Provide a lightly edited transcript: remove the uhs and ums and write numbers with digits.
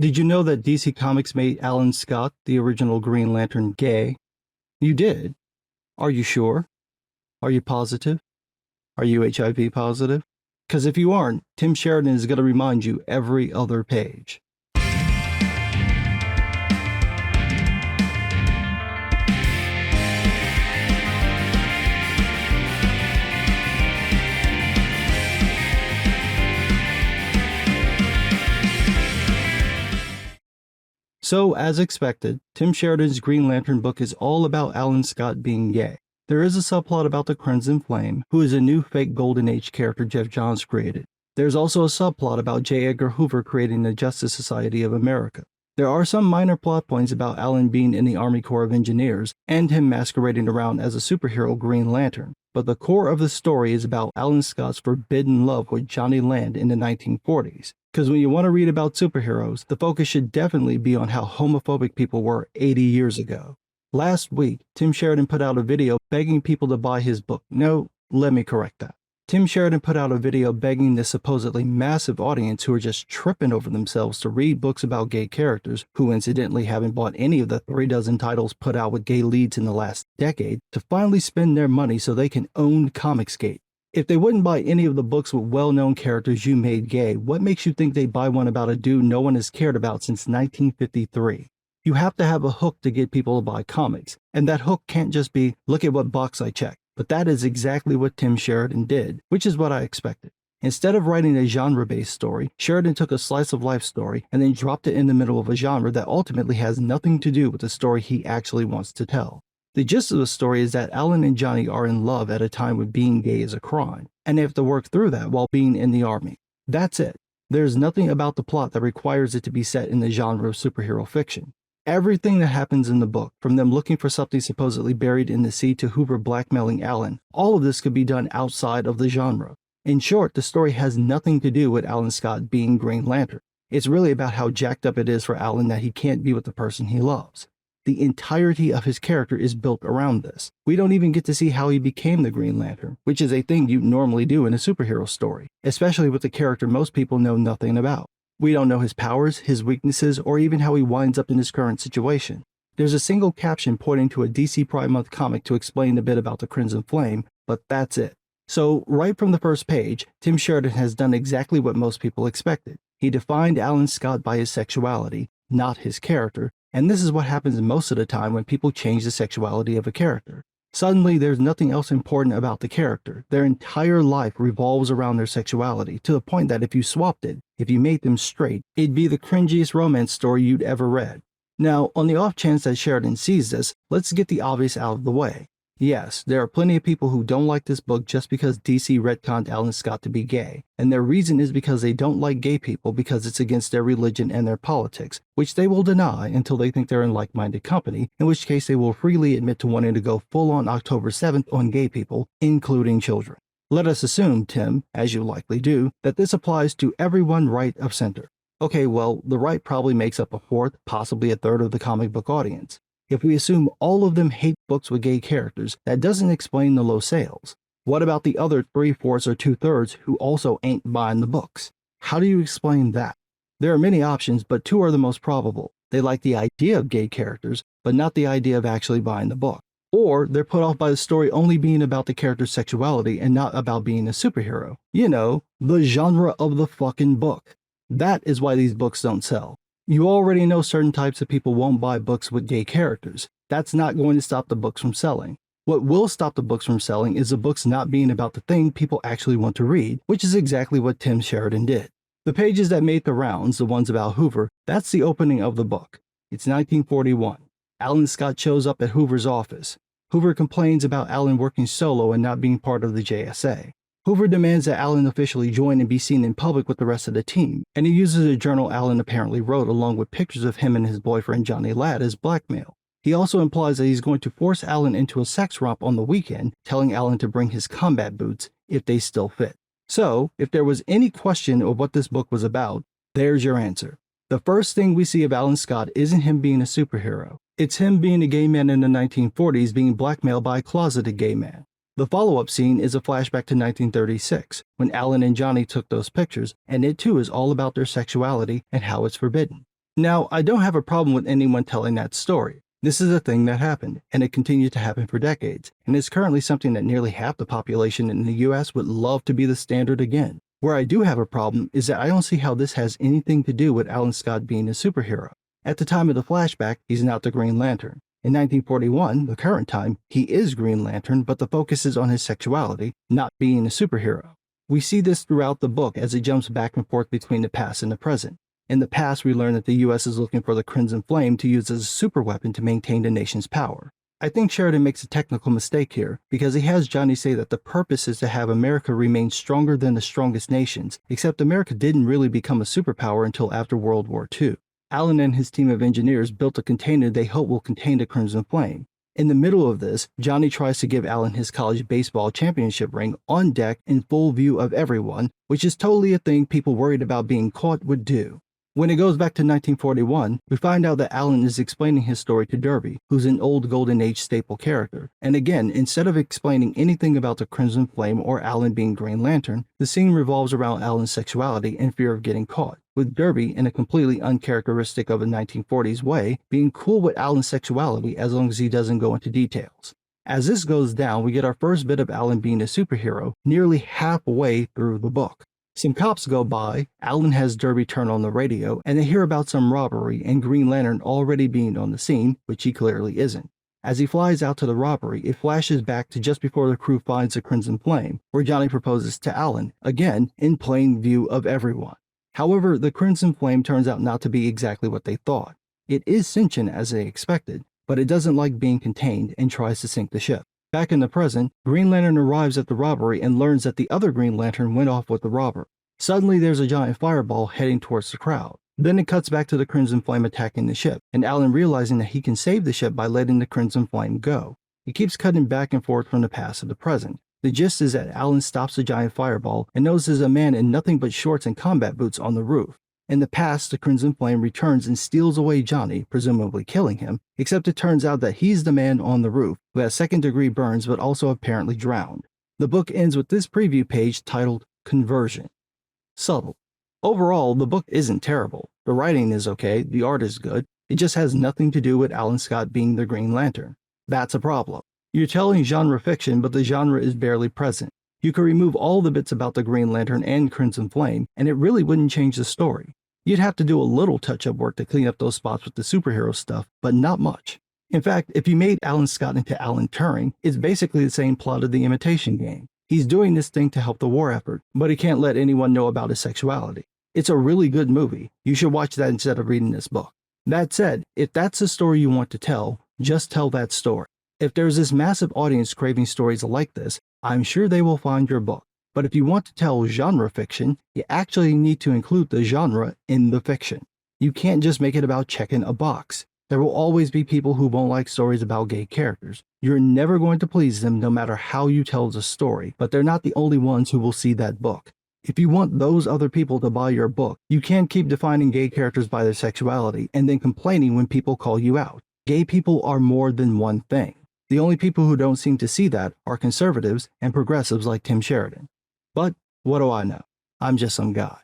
Did you know that DC Comics made Alan Scott, the original Green Lantern, gay? You did? Are you sure? Are you positive? Are you HIV positive? Because if you aren't, Tim Sheridan is going to remind you every other page. So, as expected, Tim Sheridan's Green Lantern book is all about Alan Scott being gay. There is a subplot about the Crimson Flame, who is a new fake Golden Age character Jeff Johns created. There's also a subplot about J. Edgar Hoover creating the Justice Society of America. There are some minor plot points about Alan being in the Army Corps of Engineers, and him masquerading around as a superhero Green Lantern. But the core of the story is about Alan Scott's forbidden love with Johnny Land in the 1940s. Because when you want to read about superheroes, the focus should definitely be on how homophobic people were 80 years ago. Last week, Tim Sheridan put out a video begging people to buy his book. No, let me correct that. Tim Sheridan put out a video begging this supposedly massive audience who are just tripping over themselves to read books about gay characters, who incidentally haven't bought any of the 36 titles put out with gay leads in the last decade, to finally spend their money so they can own Comicsgate. If they wouldn't buy any of the books with well-known characters you made gay, what makes you think they'd buy one about a dude no one has cared about since 1953? You have to have a hook to get people to buy comics, and that hook can't just be, look at what box I checked. But that is exactly what Tim Sheridan did, which is what I expected. Instead of writing a genre-based story, Sheridan took a slice-of-life story and then dropped it in the middle of a genre that ultimately has nothing to do with the story he actually wants to tell. The gist of the story is that Alan and Johnny are in love at a time when being gay is a crime, and they have to work through that while being in the army. That's it. There's nothing about the plot that requires it to be set in the genre of superhero fiction. Everything that happens in the book, from them looking for something supposedly buried in the sea to Hoover blackmailing Alan, all of this could be done outside of the genre. In short, the story has nothing to do with Alan Scott being Green Lantern. It's really about how jacked up it is for Alan that he can't be with the person he loves. The entirety of his character is built around this. We don't even get to see how he became the Green Lantern, which is a thing you normally do in a superhero story, especially with a character most people know nothing about. We don't know his powers, his weaknesses, or even how he winds up in his current situation. There's a single caption pointing to a DC Pride Month comic to explain a bit about the Crimson Flame, but that's it. So, right from the first page, Tim Sheridan has done exactly what most people expected. He defined Alan Scott by his sexuality, not his character, and this is what happens most of the time when people change the sexuality of a character. Suddenly, there's nothing else important about the character. Their entire life revolves around their sexuality, to the point that if you swapped it, if you made them straight, it'd be the cringiest romance story you'd ever read. Now, on the off chance that Sheridan sees this, let's get the obvious out of the way. Yes, there are plenty of people who don't like this book just because DC retconned Alan Scott to be gay, and their reason is because they don't like gay people because it's against their religion and their politics, which they will deny until they think they're in like-minded company, in which case they will freely admit to wanting to go full-on October 7th on gay people, including children. Let us assume, Tim, as you likely do, that this applies to everyone right of center. Okay, well, the right probably makes up a fourth, possibly a third of the comic book audience. If we assume all of them hate books with gay characters, that doesn't explain the low sales. What about the other 3/4 or 2/3 who also ain't buying the books? How do you explain that? There are many options, but two are the most probable. They like the idea of gay characters, but not the idea of actually buying the book. Or they're put off by the story only being about the character's sexuality and not about being a superhero. You know, the genre of the fucking book. That is why these books don't sell. You already know certain types of people won't buy books with gay characters. That's not going to stop the books from selling. What will stop the books from selling is the books not being about the thing people actually want to read, which is exactly what Tim Sheridan did. The pages that made the rounds, the ones about Hoover, that's the opening of the book. It's 1941. Alan Scott shows up at Hoover's office. Hoover complains about Alan working solo and not being part of the JSA. Hoover demands that Alan officially join and be seen in public with the rest of the team, and he uses a journal Alan apparently wrote along with pictures of him and his boyfriend Johnny Ladd as blackmail. He also implies that he's going to force Alan into a sex romp on the weekend, telling Alan to bring his combat boots if they still fit. So, if there was any question of what this book was about, there's your answer. The first thing we see of Alan Scott isn't him being a superhero. It's him being a gay man in the 1940s being blackmailed by a closeted gay man. The follow-up scene is a flashback to 1936, when Alan and Johnny took those pictures, and it too is all about their sexuality and how it's forbidden. Now, I don't have a problem with anyone telling that story. This is a thing that happened, and it continues to happen for decades, and is currently something that nearly half the population in the US would love to be the standard again. Where I do have a problem is that I don't see how this has anything to do with Alan Scott being a superhero. At the time of the flashback, he's not the Green Lantern. In 1941, the current time, he is Green Lantern, but the focus is on his sexuality, not being a superhero. We see this throughout the book as it jumps back and forth between the past and the present. In the past, we learn that the US is looking for the Crimson Flame to use as a superweapon to maintain the nation's power. I think Sheridan makes a technical mistake here, because he has Johnny say that the purpose is to have America remain stronger than the strongest nations, except America didn't really become a superpower until after World War II. Alan and his team of engineers built a container they hope will contain the Crimson Flame. In the middle of this, Johnny tries to give Alan his college baseball championship ring on deck in full view of everyone, which is totally a thing people worried about being caught would do. When it goes back to 1941, we find out that Alan is explaining his story to Derby, who's an old Golden Age staple character. And again, instead of explaining anything about the Crimson Flame or Alan being Green Lantern, the scene revolves around Alan's sexuality and fear of getting caught, with Derby, in a completely uncharacteristic of a 1940s way, being cool with Alan's sexuality as long as he doesn't go into details. As this goes down, we get our first bit of Alan being a superhero nearly halfway through the book. Some cops go by, Alan has Derby turn on the radio, and they hear about some robbery and Green Lantern already being on the scene, which he clearly isn't. As he flies out to the robbery, it flashes back to just before the crew finds the Crimson Flame, where Johnny proposes to Alan, again in plain view of everyone. However, the Crimson Flame turns out not to be exactly what they thought. It is sentient as they expected, but it doesn't like being contained and tries to sink the ship. Back in the present, Green Lantern arrives at the robbery and learns that the other Green Lantern went off with the robber. Suddenly there's a giant fireball heading towards the crowd. Then it cuts back to the Crimson Flame attacking the ship, and Alan realizing that he can save the ship by letting the Crimson Flame go. It keeps cutting back and forth from the past to the present. The gist is that Alan stops the giant fireball and notices a man in nothing but shorts and combat boots on the roof. In the past, the Crimson Flame returns and steals away Johnny, presumably killing him, except it turns out that he's the man on the roof, who has second-degree burns but also apparently drowned. The book ends with this preview page titled Conversion. Subtle. Overall, the book isn't terrible. The writing is okay, the art is good, it just has nothing to do with Alan Scott being the Green Lantern. That's a problem. You're telling genre fiction, but the genre is barely present. You could remove all the bits about the Green Lantern and Crimson Flame, and it really wouldn't change the story. You'd have to do a little touch-up work to clean up those spots with the superhero stuff, but not much. In fact, if you made Alan Scott into Alan Turing, it's basically the same plot of The Imitation Game. He's doing this thing to help the war effort, but he can't let anyone know about his sexuality. It's a really good movie. You should watch that instead of reading this book. That said, if that's the story you want to tell, just tell that story. If there's this massive audience craving stories like this, I'm sure they will find your book. But if you want to tell genre fiction, you actually need to include the genre in the fiction. You can't just make it about checking a box. There will always be people who won't like stories about gay characters. You're never going to please them no matter how you tell the story, but they're not the only ones who will see that book. If you want those other people to buy your book, you can't keep defining gay characters by their sexuality and then complaining when people call you out. Gay people are more than one thing. The only people who don't seem to see that are conservatives and progressives like Tim Sheridan. But what do I know? I'm just some guy.